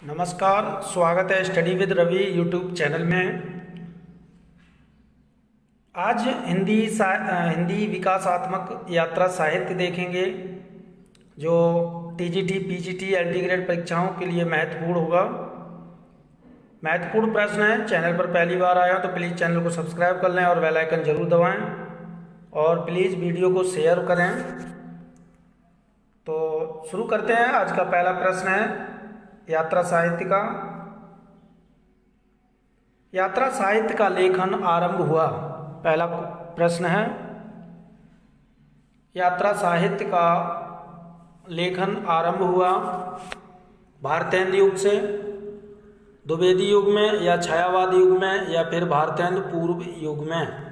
नमस्कार, स्वागत है study with Ravi YouTube channel में। आज हिंदी विकासात्मक यात्रा साहित्य देखेंगे जो टीजीटी, पीजीटी, एलटी ग्रेड परीक्षाओं के लिए महत्वपूर्ण होगा। महत्वपूर्ण प्रश्न है। चैनल पर पहली बार आए हो तो प्लीज़ चैनल को सब्सक्राइब कर लें और बेल आइकन जरूर दबाएं और प्लीज़ वीडियो को शेयर करें। तो शुरू करते हैं। आज का पहला प्रश्न है यात्रा साहित्य का। यात्रा साहित्य का लेखन आरंभ हुआ। पहला प्रश्न है यात्रा साहित्य का लेखन आरंभ हुआ भारतेंदु युग से, द्विवेदी युग में या छायावाद युग में या फिर भारतेंदु पूर्व युग में।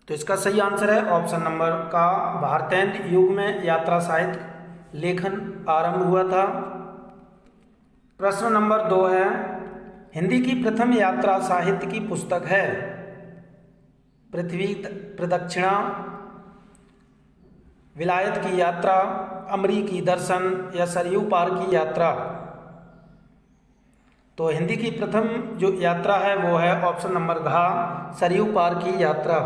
तो इसका सही आंसर है ऑप्शन नंबर का, भारतेंदु युग में यात्रा साहित्य लेखन आरंभ हुआ था। प्रश्न नंबर 2 है हिंदी की प्रथम यात्रा साहित्य की पुस्तक है पृथ्वी प्रदक्षिणा, विलायत की यात्रा, अमरीकी दर्शन या सरयू पार की यात्रा। तो हिंदी की प्रथम जो यात्रा है वो है ऑप्शन नंबर घ, सरयू पार की यात्रा।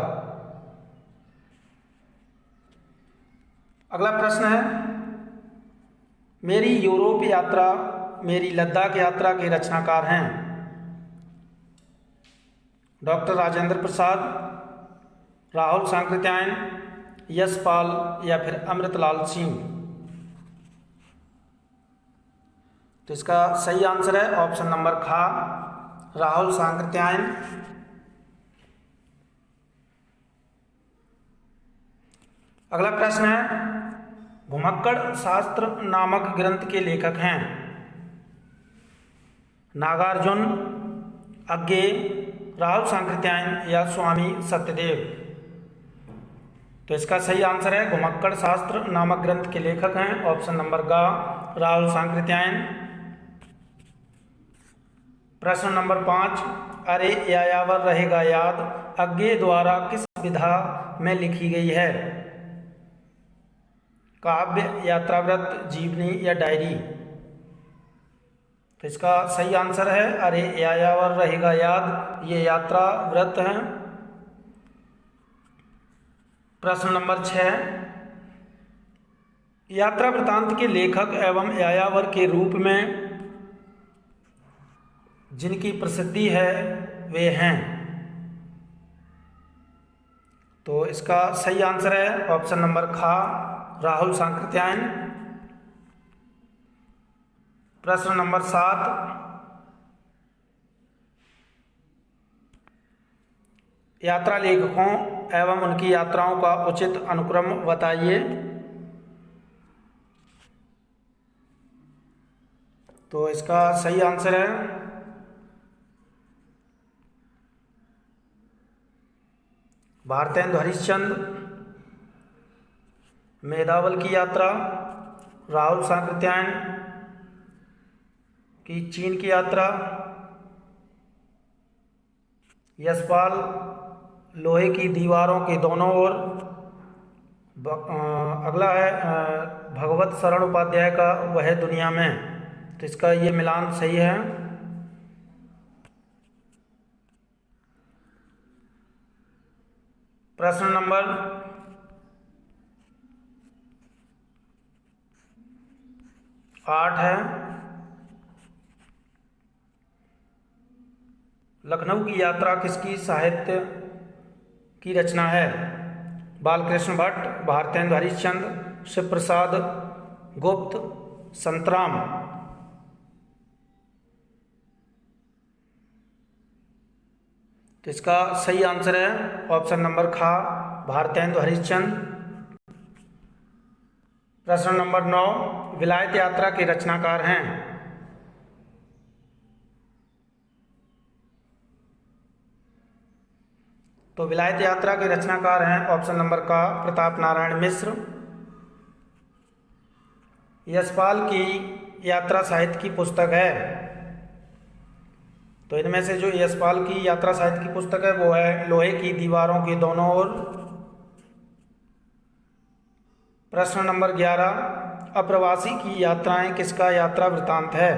अगला प्रश्न है मेरी यूरोप यात्रा, मेरी लद्दाख यात्रा के रचनाकार हैं डॉक्टर राजेंद्र प्रसाद, राहुल सांकृत्यायन, यशपाल या फिर अमृतलाल सिंह। तो इसका सही आंसर है ऑप्शन नंबर ख, राहुल सांकृत्यायन। अगला प्रश्न है घुमक्कड़ शास्त्र नामक ग्रंथ के लेखक हैं नागार्जुन, अज्ञे, राहुल सांकृत्यायन या स्वामी सत्यदेव। तो इसका सही आंसर है घुमक्कड़ शास्त्र नामक ग्रंथ के लेखक हैं ऑप्शन नंबर ग, राहुल सांकृत्यायन। प्रश्न नंबर 5 अरे यायावर रहेगा याद अज्ञे द्वारा किस विधा में लिखी गई है? काव्य, यात्राव्रत, जीवनी या डायरी। तो इसका सही आंसर है अरे यायावर रहेगा याद, ये यात्रा व्रत है। प्रश्न नंबर 6 यात्रा वृतांत के लेखक एवं यायावर के रूप में जिनकी प्रसिद्धि है वे हैं। तो इसका सही आंसर है ऑप्शन नंबर ख, राहुल सांकृत्यायन। प्रश्न नंबर 7 यात्रा लेखकों एवं उनकी यात्राओं का उचित अनुक्रम बताइए। तो इसका सही आंसर है भारतेंदु हरिश्चंद्र, मेधावल की यात्रा, राहुल सांकृत्यायन की चीन की यात्रा, यशपाल लोहे की दीवारों के दोनों ओर। अगला है भगवत शरण उपाध्याय का वह दुनिया में। तो इसका ये मिलान सही है। प्रश्न नंबर 8 है लखनऊ की यात्रा किसकी साहित्य की रचना है? बालकृष्ण भट्ट, भारतेंदु हरिश्चंद्र, शिव प्रसाद गुप्त, संतराम। तो इसका सही आंसर है ऑप्शन नंबर ख, भारतेंदु हरिश्चंद्र। प्रश्न नंबर 9 विलायत यात्रा के रचनाकार हैं? तो विलायत यात्रा के रचनाकार हैं ऑप्शन नंबर का, प्रताप नारायण मिश्र। यशपाल की यात्रा साहित्य की पुस्तक है। तो इनमें से जो यशपाल की यात्रा साहित्य की पुस्तक है वो है लोहे की दीवारों के दोनों ओर। प्रश्न नंबर 11, अप्रवासी की यात्राएं किसका यात्रा वृत्तांत है?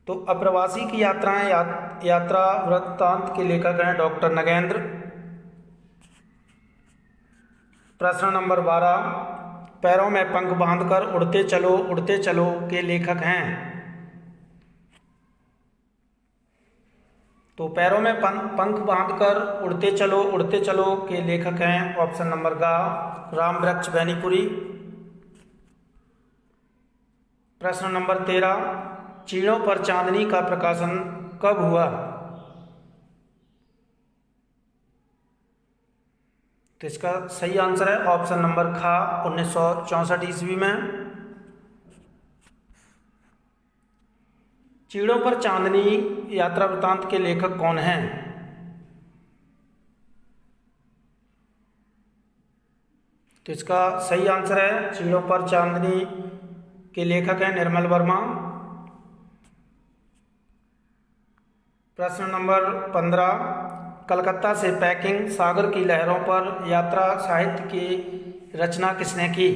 तो अप्रवासी की यात्राएं यात्रा वृत्तांत के लेखक हैं डॉक्टर नगेंद्र। प्रश्न नंबर 12, पैरों में पंख बांधकर उड़ते चलो के लेखक हैं? तो पैरों में पंख बांधकर उड़ते चलो के लेखक हैं ऑप्शन नंबर ग रामवृक्ष बैनीपुरी। प्रश्न नंबर 13, चीड़ों पर चांदनी का प्रकाशन कब हुआ? तो इसका सही आंसर है ऑप्शन नंबर ख 1964 ईस्वी में। चीड़ों पर चांदनी यात्रा वृत्तांत के लेखक कौन हैं? तो इसका सही आंसर है चीड़ों पर चांदनी के लेखक हैं निर्मल वर्मा। प्रश्न नंबर 15, कलकत्ता से पैकिंग सागर की लहरों पर यात्रा साहित्य की रचना किसने की?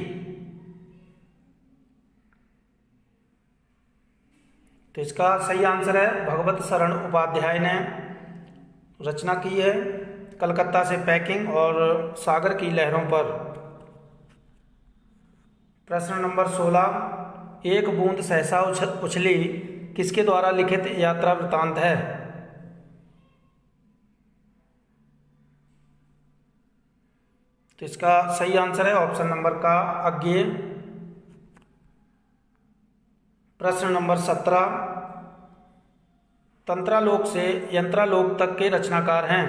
तो इसका सही आंसर है भगवत शरण उपाध्याय ने रचना की है कलकत्ता से पैकिंग और सागर की लहरों पर। प्रश्न नंबर 16, एक बूंद सहसा उछली किसके द्वारा लिखित यात्रा वृत्तांत है? तो इसका सही आंसर है ऑप्शन नंबर का अज्ञेय। प्रश्न नंबर 17, तंत्रालोक से यंत्रालोक तक के रचनाकार हैं?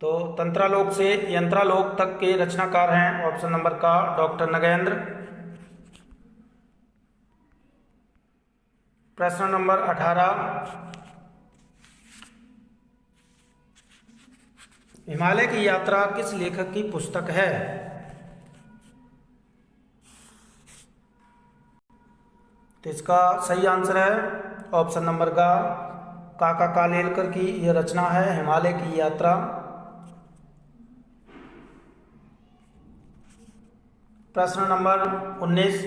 तो तंत्रालोक से यंत्रालोक तक के रचनाकार हैं ऑप्शन नंबर का डॉक्टर नगेंद्र। प्रश्न नंबर 18, हिमालय की यात्रा किस लेखक की पुस्तक है? तो इसका सही आंसर है ऑप्शन नंबर का काका कालेलकर की यह रचना है हिमालय की यात्रा। प्रश्न नंबर 19,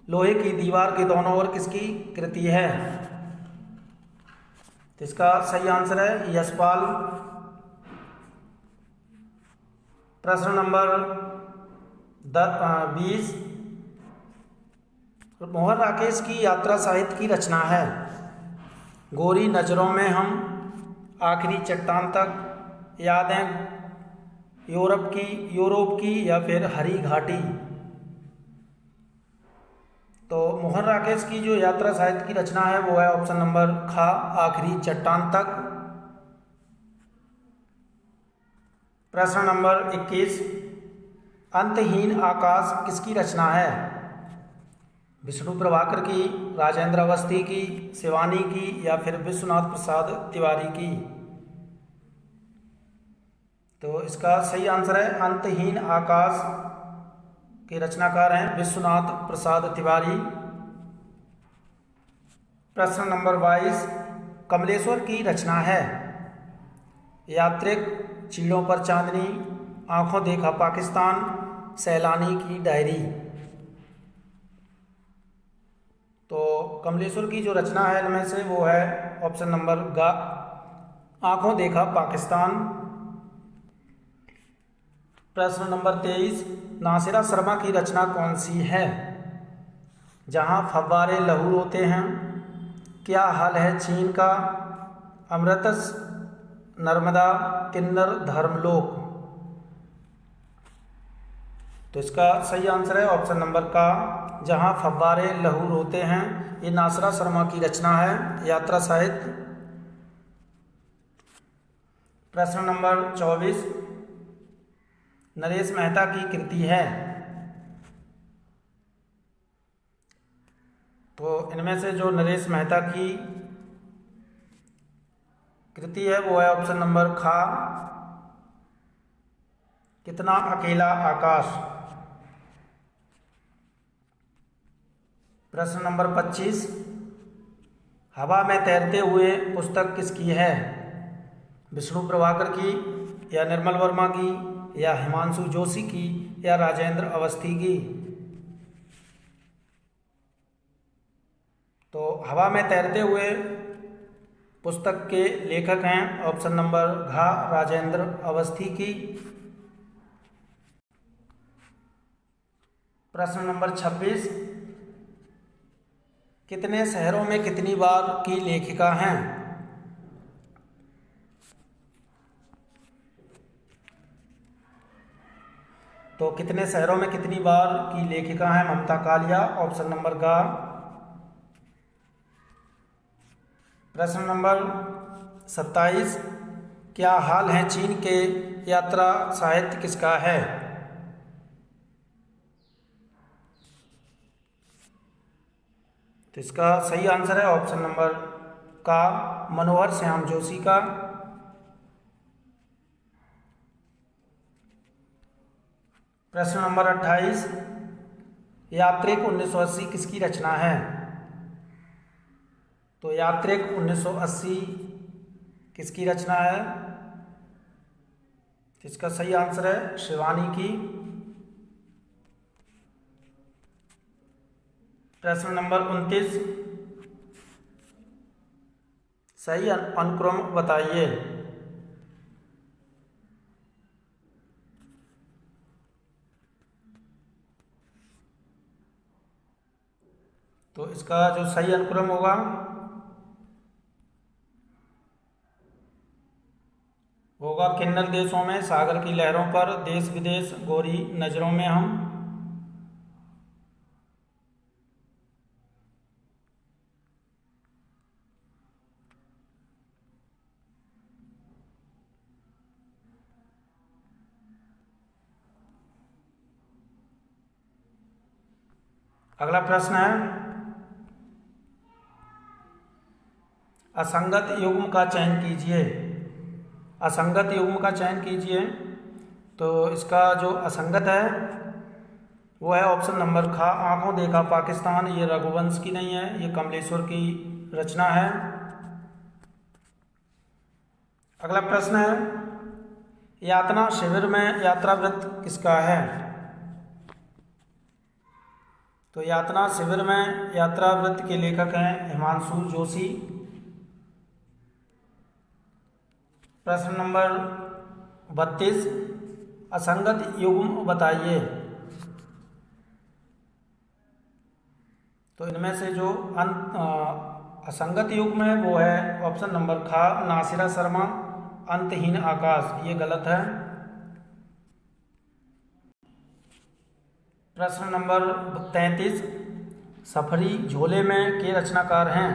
लोहे की दीवार के दोनों ओर किसकी कृति है? तो इसका सही आंसर है यशपाल। प्रश्न नंबर 20, मोहन राकेश की यात्रा साहित्य की रचना है? गोरी नजरों में हम, आखिरी चट्टान तक, यादें यूरोप की या फिर हरी घाटी? तो मोहन राकेश की जो यात्रा साहित्य की रचना है वो है ऑप्शन नंबर ख आखिरी चट्टान तक। प्रश्न नंबर 21, अंतहीन आकाश किसकी रचना है? विष्णु प्रभाकर की, राजेंद्र अवस्थी की, शिवानी की या फिर विश्वनाथ प्रसाद तिवारी की? तो इसका सही आंसर है अंतहीन आकाश के रचनाकार हैं विश्वनाथ प्रसाद तिवारी। प्रश्न नंबर 22, कमलेश्वर की रचना है? यात्रिक, चीड़ों पर चांदनी, आंखों देखा पाकिस्तान, सैलानी की डायरी? तो कमलेश्वर की जो रचना है इनमें से वो है ऑप्शन नंबर ग आंखों देखा पाकिस्तान। प्रश्न नंबर 23, नासिरा शर्मा की रचना कौन सी है? जहाँ फव्वारे लहू रोते हैं, क्या हाल है चीन का, अमृतस नर्मदा, किन्नर धर्मलोक? तो इसका सही आंसर है ऑप्शन नंबर का जहाँ फव्वारे लहू रोते हैं। ये नासिरा शर्मा की रचना है यात्रा साहित्य। प्रश्न नंबर 24, नरेश मेहता की कृति है? तो इनमें से जो नरेश मेहता की कृति है वो है ऑप्शन नंबर ख कितना अकेला आकाश। प्रश्न नंबर 25, हवा में तैरते हुए पुस्तक किसकी है? विष्णु प्रभाकर की या निर्मल वर्मा की या हिमांशु जोशी की या राजेंद्र अवस्थी की? तो हवा में तैरते हुए पुस्तक के लेखक हैं ऑप्शन नंबर घ राजेंद्र अवस्थी की। प्रश्न नंबर 26, कितने शहरों में कितनी बार की लेखिका हैं? तो कितने शहरों में कितनी बार की लेखिका हैं ममता कालिया, ऑप्शन नंबर ग। प्रश्न नंबर 27, क्या हाल है चीन के यात्रा साहित्य किसका है? तो इसका सही आंसर है ऑप्शन नंबर का मनोहर श्याम जोशी का। प्रश्न नंबर 28, यात्रिक 1980 किसकी रचना है? तो यात्रिक 1980 किसकी रचना है? इसका सही आंसर है शिवानी की। प्रश्न नंबर 29, सही अनुक्रम बताइए। तो इसका जो सही अनुक्रम होगा किन्नर देशों में सागर की लहरों पर, देश विदेश गोरी नजरों में हम। अगला प्रश्न है, असंगत युग्म का चयन कीजिए। असंगत युग्म का चयन कीजिए। तो इसका जो असंगत है वो है ऑप्शन नंबर ख आंखों देखा पाकिस्तान। ये रघुवंश की नहीं है, ये कमलेश्वर की रचना है। अगला प्रश्न है, यातना शिविर में यात्रा वृत्त किसका है? तो यातना शिविर में यात्रा वृत्त के लेखक हैं हिमांशु जोशी। प्रश्न नंबर 32, असंगत युग्म बताइए। तो इनमें से जो असंगत युग्म है वो है ऑप्शन नंबर ख नासिरा शर्मा अंतहीन आकाश, ये गलत है। प्रश्न नंबर 33, सफरी झोले में के रचनाकार हैं?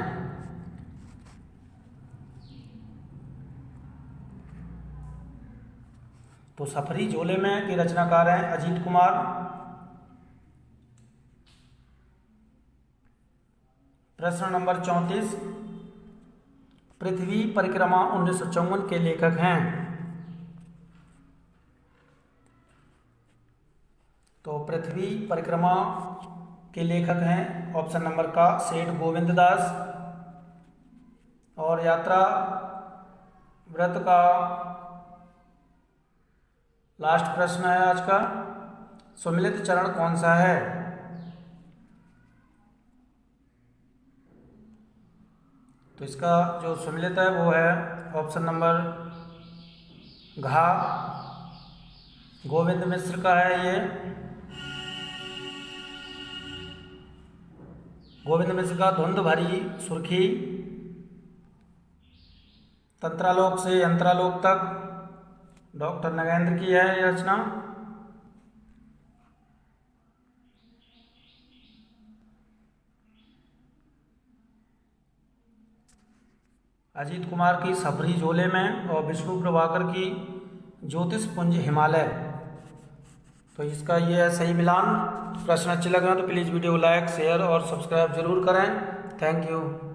तो सफरी झोले में के रचनाकार हैं अजीत कुमार। प्रश्न नंबर 34, पृथ्वी परिक्रमा 1954 के लेखक हैं? तो पृथ्वी परिक्रमा के लेखक हैं ऑप्शन नंबर का सेठ गोविंद दास। और यात्रा व्रत का लास्ट प्रश्न है आज का, सुमिलित चरण कौन सा है? तो इसका जो सुमिलित है वो है ऑप्शन नंबर घ गोविंद मिश्र का है। ये गोविंद मिश्र का धुंध भरी सुर्खी, तंत्रालोक से यंत्रालोक तक, डॉक्टर नगेंद्र की है ये रचना। अजीत कुमार की सफरी झोले में और विष्णु प्रभाकर की ज्योतिष पुंज हिमालय। तो इसका ये है सही मिलान। प्रश्न अच्छे लगे तो प्लीज़ वीडियो को लाइक शेयर और सब्सक्राइब जरूर करें। Thank you.